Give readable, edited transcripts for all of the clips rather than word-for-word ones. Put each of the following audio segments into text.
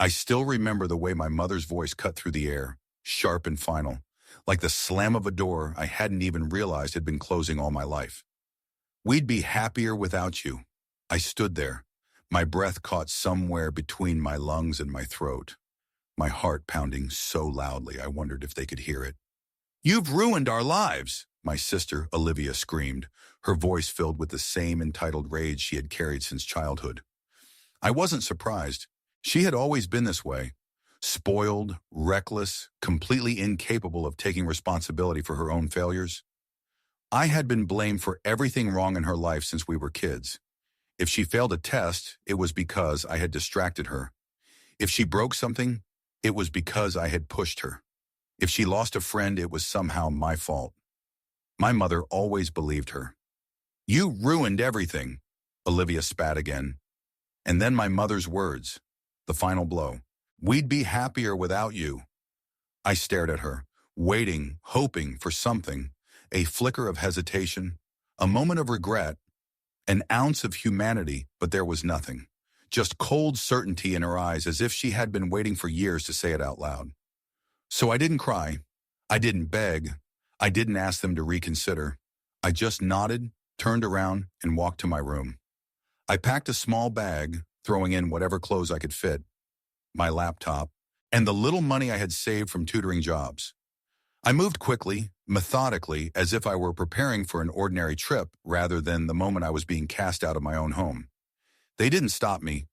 I still remember the way my mother's voice cut through the air, sharp and final, like the slam of a door I hadn't even realized had been closing all my life. We'd be happier without you. I stood there, my breath caught somewhere between my lungs and my throat, my heart pounding so loudly I wondered if they could hear it. "You've ruined our lives," my sister Olivia screamed, her voice filled with the same entitled rage she had carried since childhood. I wasn't surprised. She had always been this way, spoiled, reckless, completely incapable of taking responsibility for her own failures. I had been blamed for everything wrong in her life since we were kids. If she failed a test, it was because I had distracted her. If she broke something, it was because I had pushed her. If she lost a friend, it was somehow my fault. My mother always believed her. "You ruined everything," Olivia spat again. And then my mother's words, the final blow. "We'd be happier without you." I stared at her, waiting, hoping for something, a flicker of hesitation, a moment of regret, an ounce of humanity, but there was nothing. Just cold certainty in her eyes, as if she had been waiting for years to say it out loud. So I didn't cry. I didn't beg. I didn't ask them to reconsider. I just nodded, turned around, and walked to my room. I packed a small bag, throwing in whatever clothes I could fit, my laptop, and the little money I had saved from tutoring jobs. I moved quickly, methodically, as if I were preparing for an ordinary trip rather than the moment I was being cast out of my own home. They didn't stop me.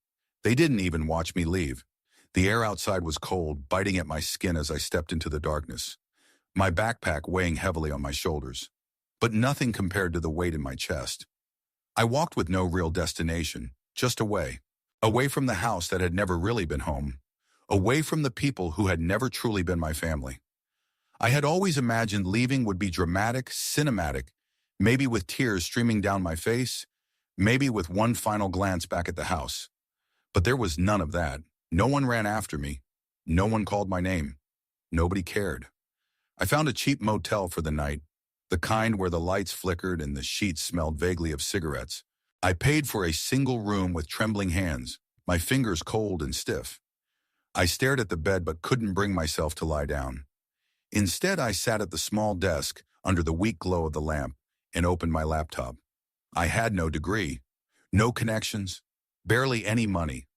They didn't even watch me leave. The air outside was cold, biting at my skin as I stepped into the darkness, my backpack weighing heavily on my shoulders, but nothing compared to the weight in my chest. I walked with no real destination, just away from the house that had never really been home, away from the people who had never truly been my family. I had always imagined leaving would be dramatic, cinematic, maybe with tears streaming down my face, maybe with one final glance back at the house. But there was none of that. No one ran after me. No one called my name. Nobody cared. I found a cheap motel for the night, the kind where the lights flickered and the sheets smelled vaguely of cigarettes. I paid for a single room with trembling hands, my fingers cold and stiff. I stared at the bed but couldn't bring myself to lie down. Instead, I sat at the small desk under the weak glow of the lamp and opened my laptop. I had no degree, no connections, barely any money.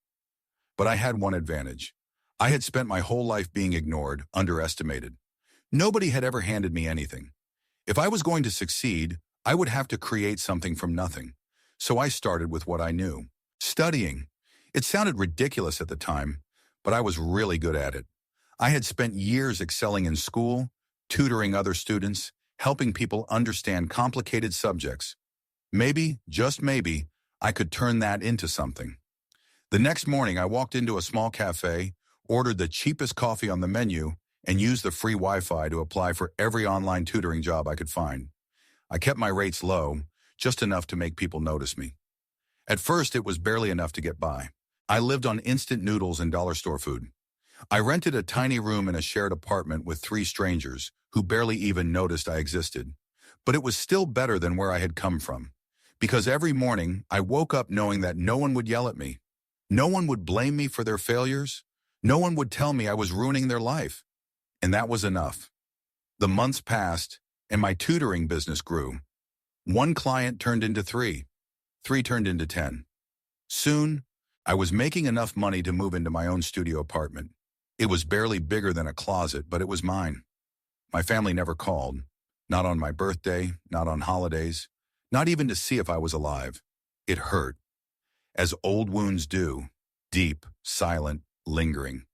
But I had one advantage. I had spent my whole life being ignored, underestimated. Nobody had ever handed me anything. If I was going to succeed, I would have to create something from nothing. So I started with what I knew. Studying. It sounded ridiculous at the time, but I was really good at it. I had spent years excelling in school, tutoring other students, helping people understand complicated subjects. Maybe, just maybe, I could turn that into something. The next morning, I walked into a small cafe, ordered the cheapest coffee on the menu, and used the free Wi-Fi to apply for every online tutoring job I could find. I kept my rates low, just enough to make people notice me. At first, it was barely enough to get by. I lived on instant noodles and dollar store food. I rented a tiny room in a shared apartment with 3 strangers who barely even noticed I existed. But it was still better than where I had come from, because every morning I woke up knowing that no one would yell at me. No one would blame me for their failures. No one would tell me I was ruining their life. And that was enough. The months passed, and my tutoring business grew. 1 client turned into 3. 3 turned into 10. Soon, I was making enough money to move into my own studio apartment. It was barely bigger than a closet, but it was mine. My family never called. Not on my birthday, not on holidays, not even to see if I was alive. It hurt. As old wounds do, deep, silent, lingering.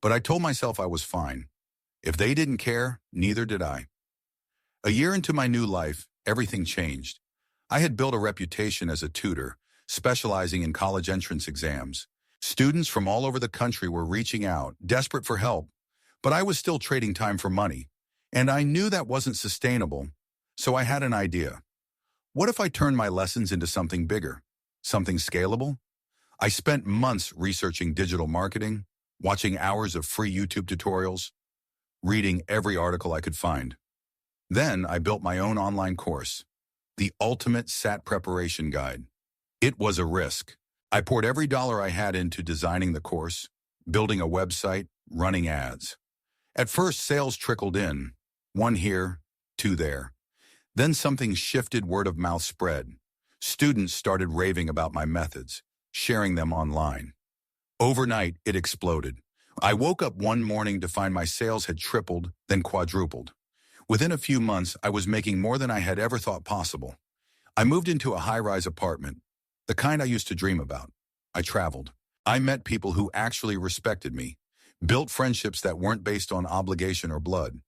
But I told myself I was fine. If they didn't care, neither did I. A year into my new life, everything changed. I had built a reputation as a tutor, specializing in college entrance exams. Students from all over the country were reaching out, desperate for help, but I was still trading time for money, and I knew that wasn't sustainable, so I had an idea. What if I turned my lessons into something bigger, something scalable? I spent months researching digital marketing, watching hours of free YouTube tutorials, reading every article I could find. Then I built my own online course, the Ultimate SAT Preparation Guide. It was a risk. I poured every dollar I had into designing the course, building a website, running ads. At first, sales trickled in, one here, two there. Then something shifted, word of mouth spread. Students started raving about my methods, sharing them online. Overnight, it exploded. I woke up one morning to find my sales had tripled, then quadrupled. Within a few months, I was making more than I had ever thought possible. I moved into a high-rise apartment, the kind I used to dream about. I traveled. I met people who actually respected me, built friendships that weren't based on obligation or blood.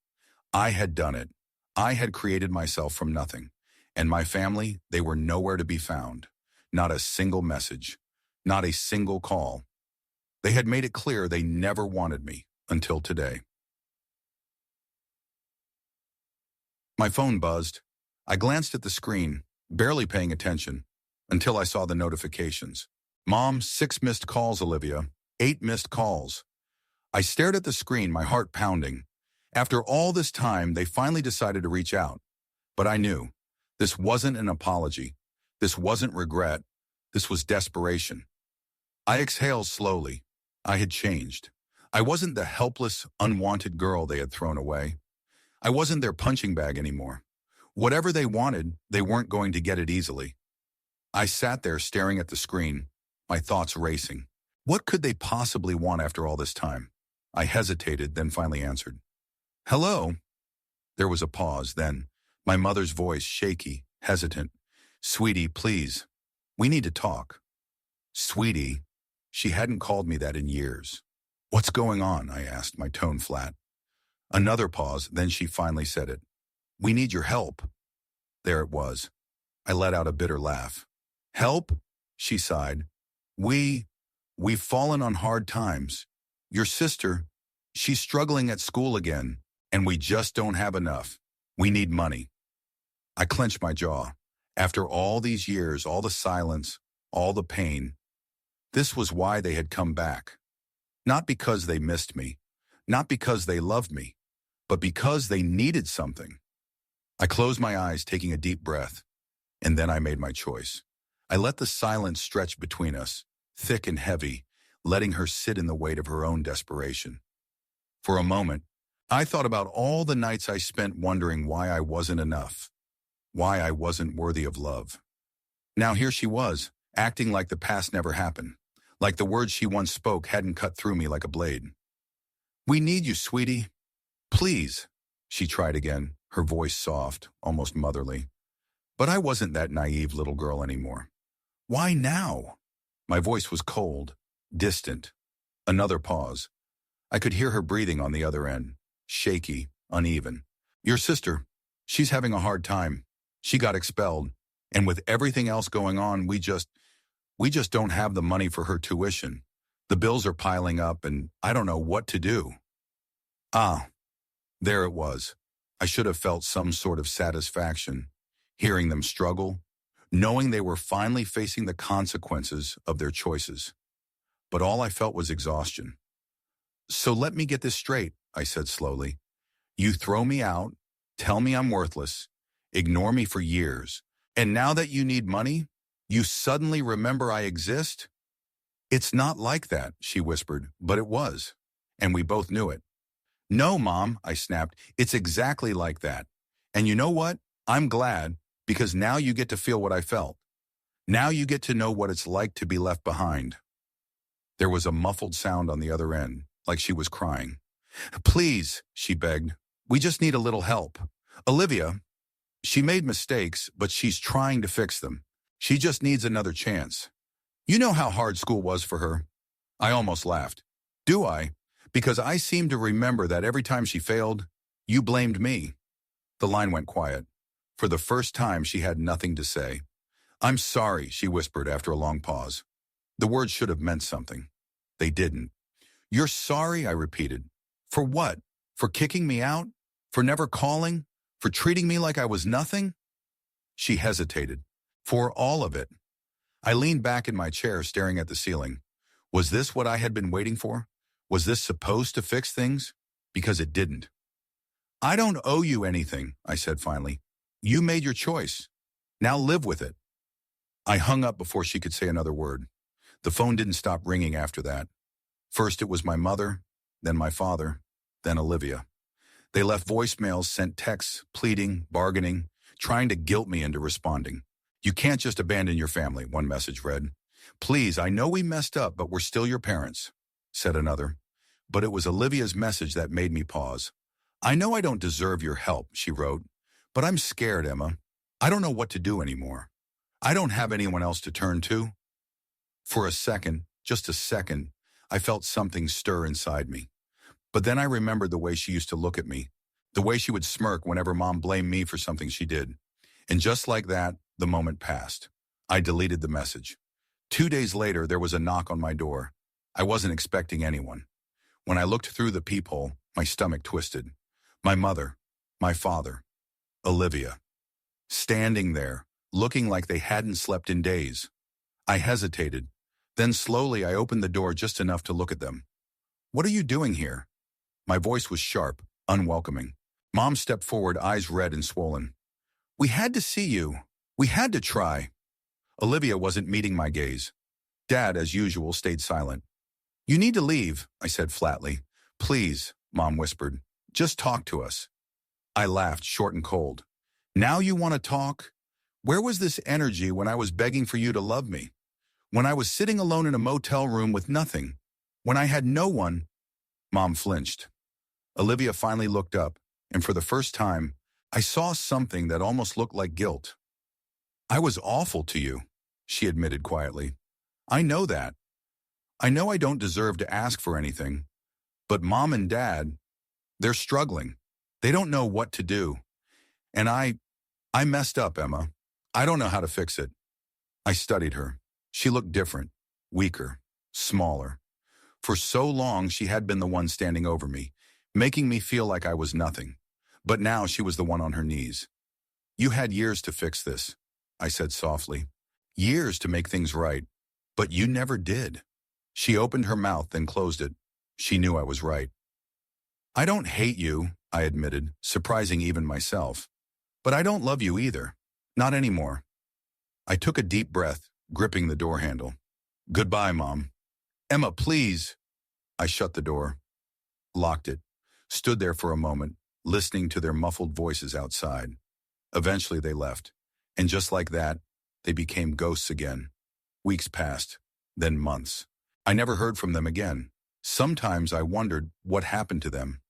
I had done it. I had created myself from nothing. And my family, they were nowhere to be found. Not a single message. Not a single call. They had made it clear they never wanted me until today. My phone buzzed. I glanced at the screen, barely paying attention, until I saw the notifications. Mom, 6 missed calls, Olivia. 8 missed calls. I stared at the screen, my heart pounding. After all this time, they finally decided to reach out. But I knew. This wasn't an apology. This wasn't regret. This was desperation. I exhaled slowly. I had changed. I wasn't the helpless, unwanted girl they had thrown away. I wasn't their punching bag anymore. Whatever they wanted, they weren't going to get it easily. I sat there staring at the screen, my thoughts racing. What could they possibly want after all this time? I hesitated, then finally answered. Hello? There was a pause, then my mother's voice, shaky, hesitant. Sweetie, please. We need to talk. Sweetie. She hadn't called me that in years. What's going on? I asked, my tone flat. Another pause, then she finally said it. We need your help. There it was. I let out a bitter laugh. Help? She sighed. We've fallen on hard times. Your sister, she's struggling at school again, and we just don't have enough. We need money. I clenched my jaw. After all these years, all the silence, all the pain, this was why they had come back. Not because they missed me, not because they loved me, but because they needed something. I closed my eyes, taking a deep breath, and then I made my choice. I let the silence stretch between us, thick and heavy, letting her sit in the weight of her own desperation. For a moment, I thought about all the nights I spent wondering why I wasn't enough, why I wasn't worthy of love. Now here she was, acting like the past never happened, like the words she once spoke hadn't cut through me like a blade. We need you, sweetie. Please, she tried again, her voice soft, almost motherly. But I wasn't that naive little girl anymore. Why now? My voice was cold, distant. Another pause. I could hear her breathing on the other end, shaky, uneven. Your sister, she's having a hard time. She got expelled, and with everything else going on, we just don't have the money for her tuition. The bills are piling up, and I don't know what to do. Ah, there it was. I should have felt some sort of satisfaction, hearing them struggle, knowing they were finally facing the consequences of their choices. But all I felt was exhaustion. So let me get this straight, I said slowly. You throw me out, tell me I'm worthless, ignore me for years, and now that you need money, you suddenly remember I exist? It's not like that, she whispered, but it was, and we both knew it. No, Mom, I snapped, it's exactly like that. And you know what? I'm glad, because now you get to feel what I felt. Now you get to know what it's like to be left behind. There was a muffled sound on the other end, like she was crying. Please, she begged, we just need a little help. Olivia, she made mistakes, but she's trying to fix them. She just needs another chance. You know how hard school was for her? I almost laughed. Do I? Because I seem to remember that every time she failed, you blamed me. The line went quiet. For the first time, she had nothing to say. I'm sorry, she whispered after a long pause. The words should have meant something. They didn't. You're sorry, I repeated. For what? For kicking me out? For never calling? For treating me like I was nothing? She hesitated. For all of it. I leaned back in my chair, staring at the ceiling. Was this what I had been waiting for? Was this supposed to fix things? Because it didn't. I don't owe you anything, I said finally. You made your choice. Now live with it. I hung up before she could say another word. The phone didn't stop ringing after that. First it was my mother, then my father, then Olivia. They left voicemails, sent texts, pleading, bargaining, trying to guilt me into responding. "You can't just abandon your family," one message read. "Please, I know we messed up, but we're still your parents," said another. But it was Olivia's message that made me pause. "I know I don't deserve your help," she wrote, "but I'm scared, Emma. I don't know what to do anymore. I don't have anyone else to turn to." For a second, just a second, I felt something stir inside me. But then I remembered the way she used to look at me, the way she would smirk whenever Mom blamed me for something she did. And just like that, the moment passed. I deleted the message. 2 days later, there was a knock on my door. I wasn't expecting anyone. When I looked through the peephole, my stomach twisted. My mother, my father, Olivia, standing there, looking like they hadn't slept in days. I hesitated. Then slowly I opened the door just enough to look at them. "What are you doing here?" My voice was sharp, unwelcoming. Mom stepped forward, eyes red and swollen. "We had to see you. We had to try." Olivia wasn't meeting my gaze. Dad, as usual, stayed silent. "You need to leave," I said flatly. "Please," Mom whispered. "Just talk to us." I laughed, short and cold. "Now you want to talk? Where was this energy when I was begging for you to love me? When I was sitting alone in a motel room with nothing? When I had no one?" Mom flinched. Olivia finally looked up, and for the first time, I saw something that almost looked like guilt. "I was awful to you," she admitted quietly. "I know that. I know I don't deserve to ask for anything. But Mom and Dad, they're struggling. They don't know what to do. And I messed up, Emma. I don't know how to fix it." I studied her. She looked different, weaker, smaller. For so long, she had been the one standing over me, making me feel like I was nothing. But now she was the one on her knees. "You had years to fix this," I said softly. "Years to make things right. But you never did." She opened her mouth, then closed it. She knew I was right. "I don't hate you," I admitted, surprising even myself. "But I don't love you either. Not anymore." I took a deep breath, gripping the door handle. "Goodbye, Mom." "Emma, please." I shut the door, locked it, stood there for a moment, listening to their muffled voices outside. Eventually they left, and just like that, they became ghosts again. Weeks passed, then months. I never heard from them again. Sometimes I wondered what happened to them.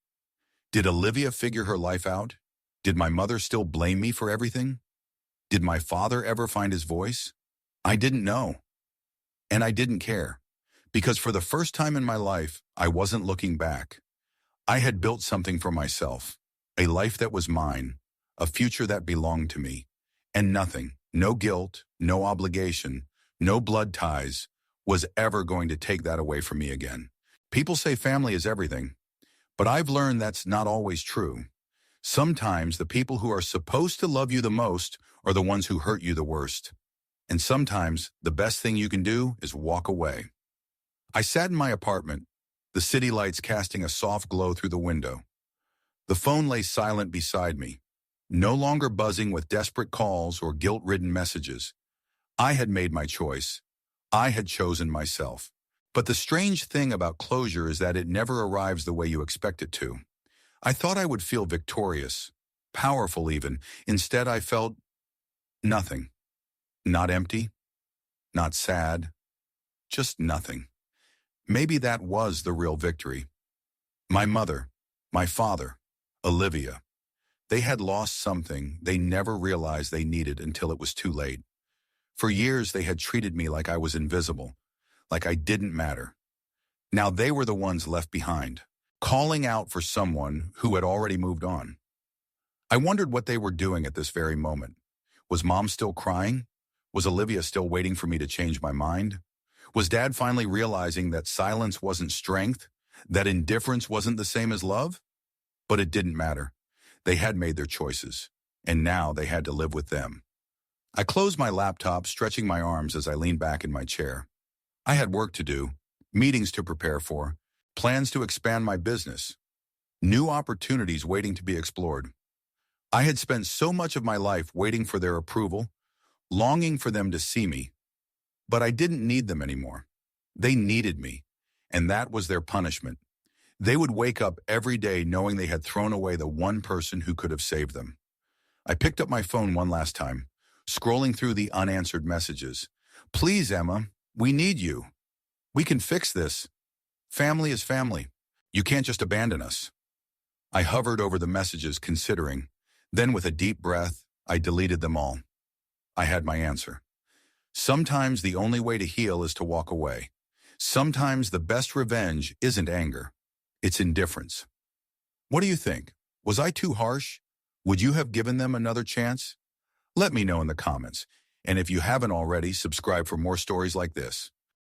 Did Olivia figure her life out? Did my mother still blame me for everything? Did my father ever find his voice? I didn't know. And I didn't care. Because for the first time in my life, I wasn't looking back. I had built something for myself. A life that was mine. A future that belonged to me. And nothing, no guilt, no obligation, no blood ties, was ever going to take that away from me again. People say family is everything. But I've learned that's not always true. Sometimes the people who are supposed to love you the most are the ones who hurt you the worst. And sometimes the best thing you can do is walk away. I sat in my apartment, the city lights casting a soft glow through the window. The phone lay silent beside me, no longer buzzing with desperate calls or guilt-ridden messages. I had made my choice. I had chosen myself. But the strange thing about closure is that it never arrives the way you expect it to. I thought I would feel victorious, powerful even. Instead, I felt nothing. Not empty, not sad, just nothing. Maybe that was the real victory. My mother, my father, Olivia, they had lost something they never realized they needed until it was too late. For years, they had treated me like I was invisible, like I didn't matter. Now they were the ones left behind, calling out for someone who had already moved on. I wondered what they were doing at this very moment. Was Mom still crying? Was Olivia still waiting for me to change my mind? Was Dad finally realizing that silence wasn't strength, that indifference wasn't the same as love? But it didn't matter. They had made their choices, and now they had to live with them. I closed my laptop, stretching my arms as I leaned back in my chair. I had work to do, meetings to prepare for, plans to expand my business, new opportunities waiting to be explored. I had spent so much of my life waiting for their approval, longing for them to see me. But I didn't need them anymore. They needed me. and that was their punishment. They would wake up every day knowing they had thrown away the one person who could have saved them. I picked up my phone one last time, scrolling through the unanswered messages. Please, Emma, we need you. We can fix this. Family is family. You can't just abandon us. I hovered over the messages, considering. Then, with a deep breath, I deleted them all. I had my answer. Sometimes the only way to heal is to walk away. Sometimes the best revenge isn't anger. It's indifference. What do you think? Was I too harsh? Would you have given them another chance? Let me know in the comments. And if you haven't already, subscribe for more stories like this.